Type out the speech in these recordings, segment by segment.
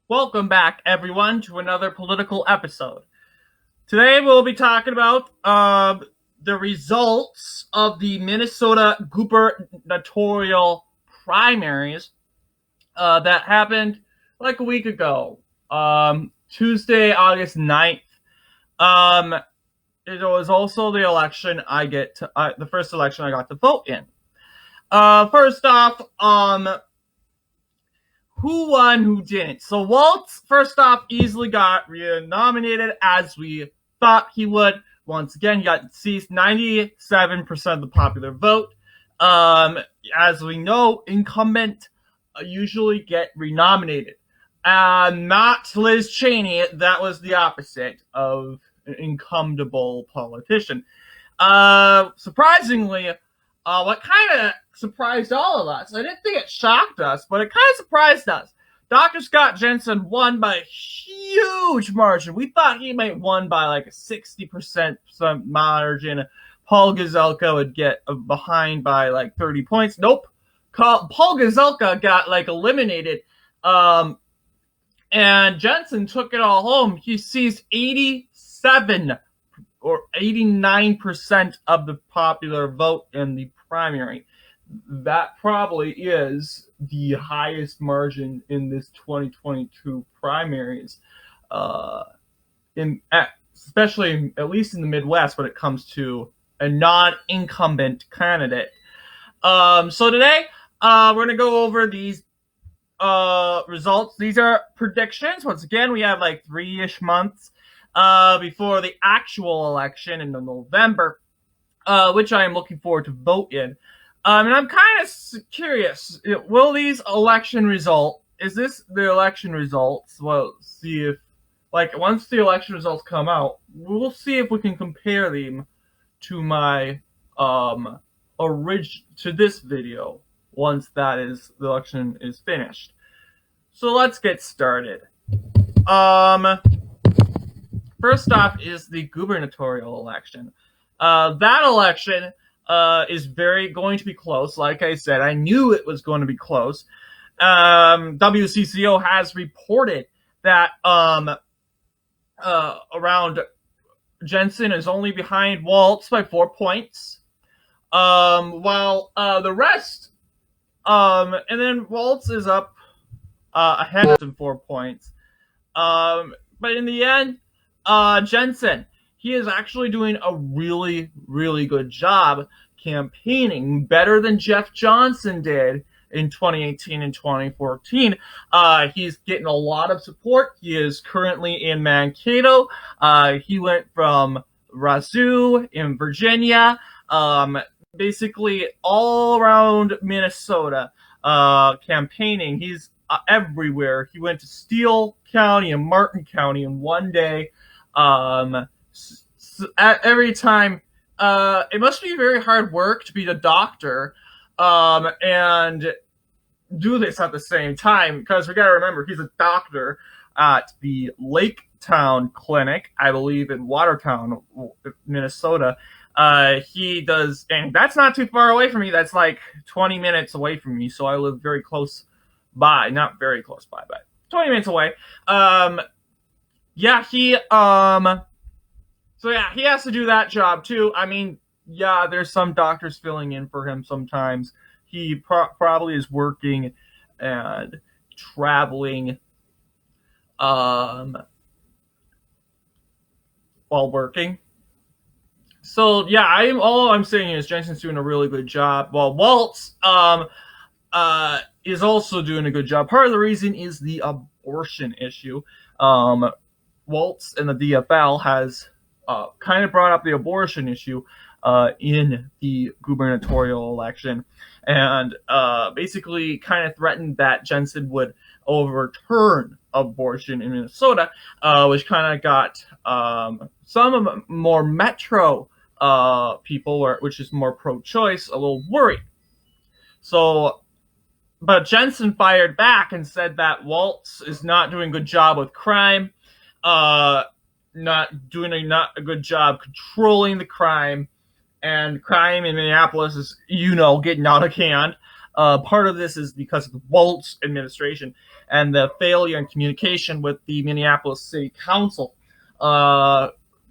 Welcome back, everyone, to another political episode. Today we'll be talking about the results of the Minnesota gubernatorial primaries that happened like a week ago, Tuesday, August 9th. Um, it was also the election the first election I got to vote in. First off, who won, who didn't. So Waltz, first off, easily got re-nominated as we thought he would. Once again, he got seized 97% of the popular vote. As we know, incumbent usually get renominated. Not Liz Cheney. That was the opposite of an incumbentable politician. Surprisingly, what kind of surprised all of us, I didn't think it shocked us, but it kind of surprised us. Dr. Scott Jensen won by a huge margin. We thought he might won by like a 60% margin. Paul Gazelka would get behind by like 30 points. Nope. Paul Gazelka got like eliminated. And Jensen took it all home. He seized 87 or 89% of the popular vote in the primary. That probably is the highest margin in this 2022 primaries, especially at least in the Midwest when it comes to a non-incumbent candidate. So today we're going to go over these results. These are predictions. Once again, we have like 3-ish months before the actual election in November, which I am looking forward to vote in. And I'm kind of curious, will these election results, is this the election results? Well, see if, like, once the election results come out, we'll see if we can compare them to my, to this video once the election is finished. So let's get started. First off is the gubernatorial election. That election is going to be close. Like I said, I knew it was going to be close. WCCO has reported that around Jensen is only behind Waltz by 4 points, while the rest, and then Waltz is up ahead of him 4 points. But in the end, Jensen, he is actually doing a really, really good job campaigning, better than Jeff Johnson did in 2018 and 2014. He's getting a lot of support. He is currently in Mankato. He went from Razoo in Virginia, basically all around Minnesota, campaigning. He's everywhere. He went to Steele County and Martin County in one day. Every time, it must be very hard work to be the doctor and do this at the same time, because we got to remember he's a doctor at the Lake Town Clinic, I believe, in Watertown, Minnesota. He does, and that's not too far away from me. That's like 20 minutes away from me, so I live very close by. Not very close by, but 20 minutes away. Yeah, so yeah, he has to do that job too. I mean, yeah, there's some doctors filling in for him sometimes. He probably is working and traveling while working. So yeah, all I'm saying is Jensen's doing a really good job. While Waltz is also doing a good job. Part of the reason is the abortion issue. Waltz and the DFL has kind of brought up the abortion issue in the gubernatorial election, and basically kind of threatened that Jensen would overturn abortion in Minnesota, which kind of got some of the more metro people, which is more pro-choice, a little worried. So, but Jensen fired back and said that Waltz is not doing a good job with crime, not a good job controlling the crime, and crime in Minneapolis is, getting out of hand. Part of this is because of the Waltz administration. and the failure in communication with the Minneapolis City Council.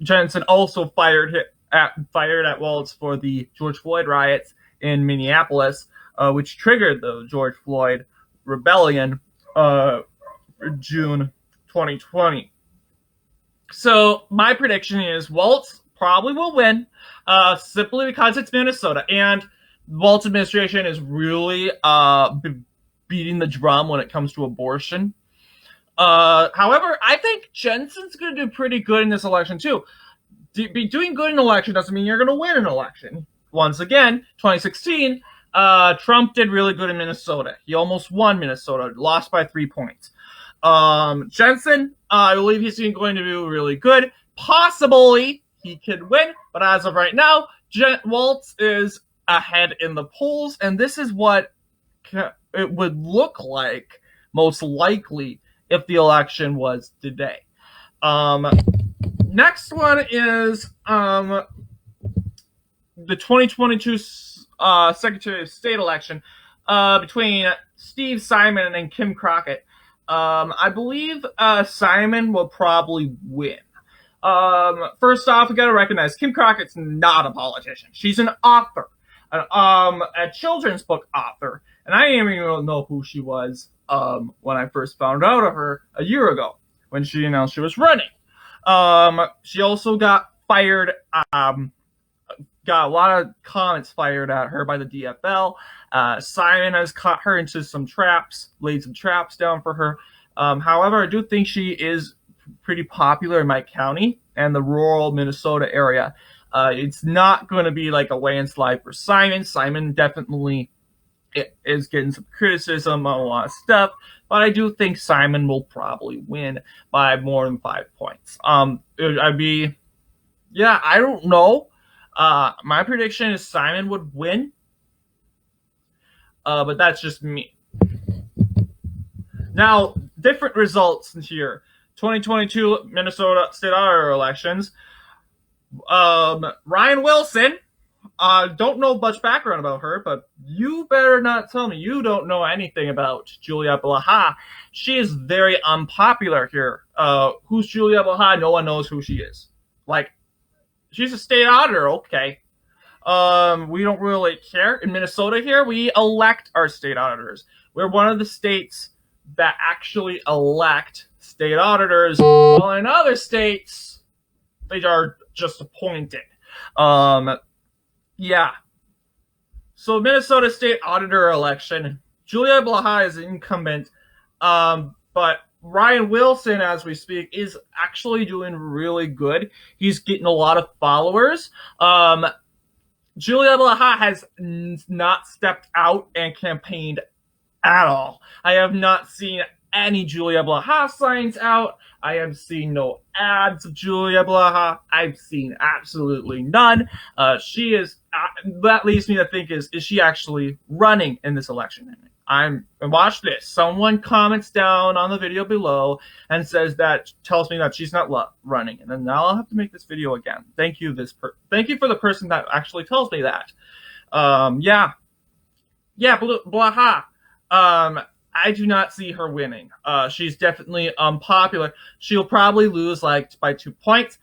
Jensen also fired at Waltz for the George Floyd riots in Minneapolis, which triggered the George Floyd rebellion, June 2020. So my prediction is Waltz probably will win, simply because it's Minnesota, and Walt's administration is really beating the drum when it comes to abortion. However, I think Jensen's going to do pretty good in this election too. Doing good in an election doesn't mean you're going to win an election. Once again, 2016, Trump did really good in Minnesota. He almost won Minnesota, lost by 3 points. Jensen, I believe he's going to do really good. Possibly he could win, but as of right now, Waltz is ahead in the polls, and this is what it would look like most likely if the election was today. Next one is the 2022 Secretary of State election between Steve Simon and Kim Crockett. I believe Simon will probably win. First off, we got to recognize Kim Crockett's not a politician. She's an author, a children's book author, and I didn't even know who she was when I first found out of her a year ago when she announced she was running. She also got fired, got a lot of comments fired at her by the DFL. Simon has caught her into some traps, laid some traps down for her. However, I do think she is pretty popular in my county and the rural Minnesota area. It's not going to be like a landslide for Simon. Simon definitely is getting some criticism on a lot of stuff, but I do think Simon will probably win by more than 5 points. I don't know. My prediction is Simon would win, but that's just me. Now, different results here. 2022 Minnesota state auditor elections. Ryan Wilson, don't know much background about her, but you better not tell me you don't know anything about Julia Blaha. She is very unpopular here. Who's Julia Blaha? No one knows who she is. Like, she's a state auditor, okay. We don't really care. In Minnesota here, we elect our state auditors. We're one of the states that actually elect state auditors, while in other states, they are just appointed. So Minnesota state auditor election, Julia Blaha is incumbent, but Ryan Wilson, as we speak, is actually doing really good. He's getting a lot of followers. Julia Blaha has not stepped out and campaigned at all. I have not seen any Julia Blaha signs out. I have seen no ads of Julia Blaha. I've seen absolutely none. That leads me to think, is she actually running in this election? And watch this. Someone comments down on the video below and tells me that she's not running, and then now I'll have to make this video again. Thank you, thank you for the person that actually tells me that. Blaha. I do not see her winning. She's definitely unpopular. She'll probably lose by 2 points.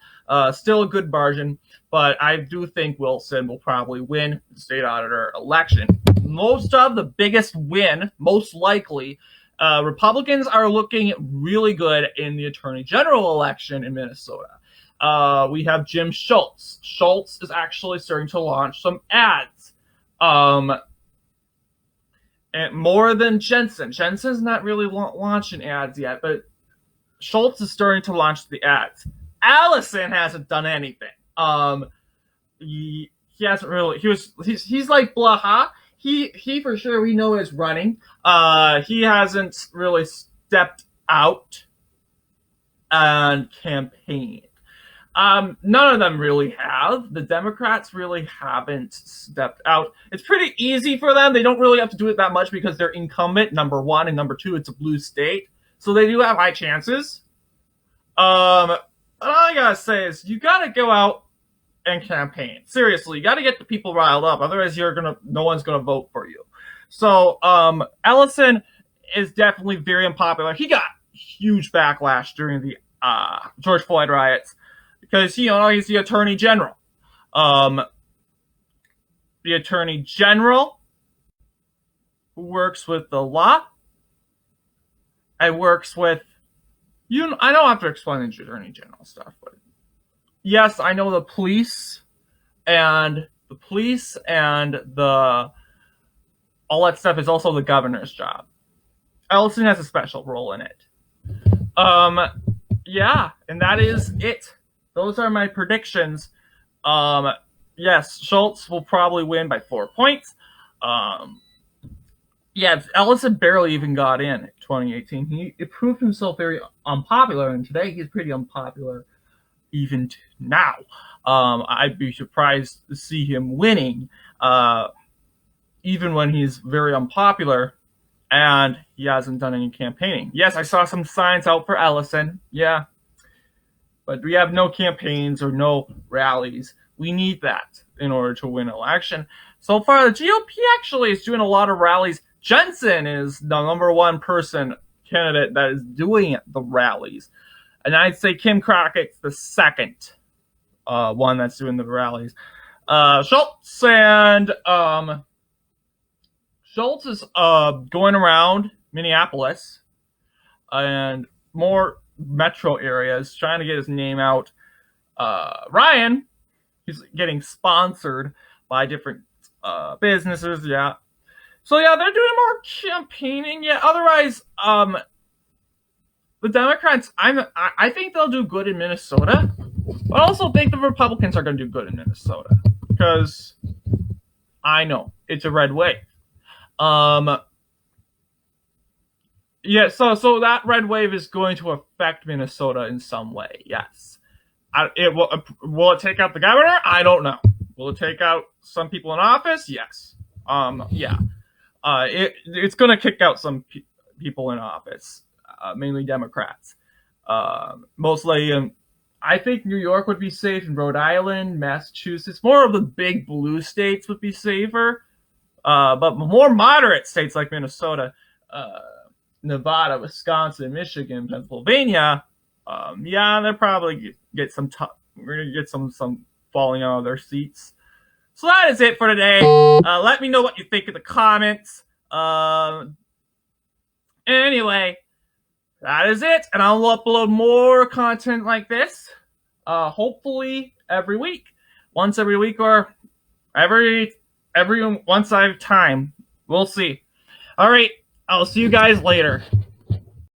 Still a good margin, but I do think Wilson will probably win the state auditor election. Most of the biggest win, most likely, Republicans are looking really good in the attorney general election in Minnesota. We have Jim Schultz. Schultz is actually starting to launch some ads. And more than Jensen. Jensen's not really launching ads yet, but Schultz is starting to launch the ads. Allison hasn't done anything. He hasn't really. He's like Blaha. He for sure we know is running. He hasn't really stepped out and campaigned. None of them really have. The Democrats really haven't stepped out. It's pretty easy for them. They don't really have to do it that much because they're incumbent, number one, and number two, it's a blue state. So they do have high chances. All I gotta say is you gotta go out and campaign. Seriously, you gotta get the people riled up. Otherwise, no one's gonna vote for you. So, Ellison, is definitely very unpopular. He got huge backlash during the George Floyd riots because he's the attorney general. Um, the attorney general who works with the law and works with you. I don't have to explain the attorney general stuff, but yes, I know the police and the all that stuff is also the governor's job. Ellison has a special role in it. Yeah, and that is it. Those are my predictions. Yes, Schultz will probably win by 4 points. Yeah, Ellison barely even got in 2018. He proved himself very unpopular, and today he's pretty unpopular even now. I'd be surprised to see him winning, even when he's very unpopular and he hasn't done any campaigning. Yes, I saw some signs out for Ellison. Yeah, but we have no campaigns or no rallies. We need that in order to win an election. So far, the GOP actually is doing a lot of rallies. Jensen is the number one candidate that is doing the rallies. And I'd say Kim Crockett's the second one that's doing the rallies. Schultz is going around Minneapolis and more metro areas trying to get his name out. Ryan, he's getting sponsored by different businesses. Yeah. So yeah, they're doing more campaigning. Yeah. Otherwise, the Democrats, I think they'll do good in Minnesota, but I also think the Republicans are going to do good in Minnesota because I know it's a red wave. Yeah, so that red wave is going to affect Minnesota in some way. Yes, will it take out the governor? I don't know. Will it take out some people in office? Yes. Yeah. It's going to kick out some people in office, mainly Democrats. Mostly, I think New York would be safe, and Rhode Island, Massachusetts, more of the big blue states would be safer. But more moderate states like Minnesota, Nevada, Wisconsin, Michigan, Pennsylvania, yeah, they'll probably get some. We're gonna get some falling out of their seats. So that is it for today. Let me know what you think in the comments. Anyway, that is it, and I'll upload more content like this. Hopefully every week, once every week, or every once I have time. We'll see. All right, I'll see you guys later.